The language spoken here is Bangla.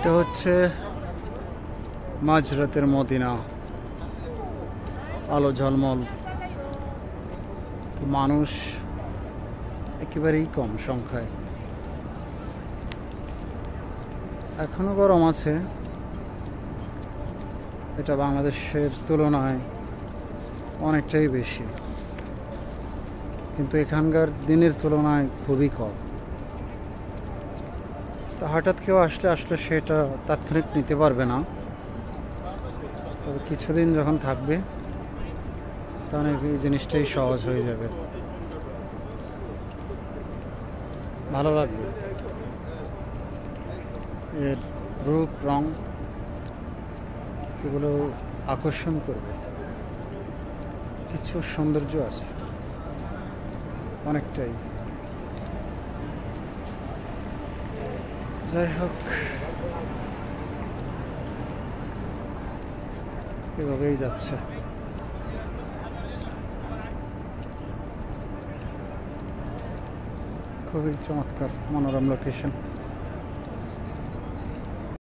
এটা হচ্ছে মাঝরাতের মদিনা, আলো ঝলমল, মানুষ একেবারেই কম সংখ্যায়। এখনো গরম আছে, এটা বাংলাদেশের তুলনায় অনেকটাই বেশি, কিন্তু এখানকার দিনের তুলনায় খুবই কম। তো হঠাৎ কেউ আসলে সেটা তাৎক্ষণিক নিতে পারবে না, তবে কিছুদিন যখন থাকবে তখন এই জিনিসটাই সহজ হয়ে যাবে, ভালো লাগবে। এর রূপ রং এগুলো আকর্ষণ করবে, কিছু সৌন্দর্য আছে অনেকটাই। যাই হোক, এভাবেই যাচ্ছে। খুবই চমৎকার মনোরম লোকেশন।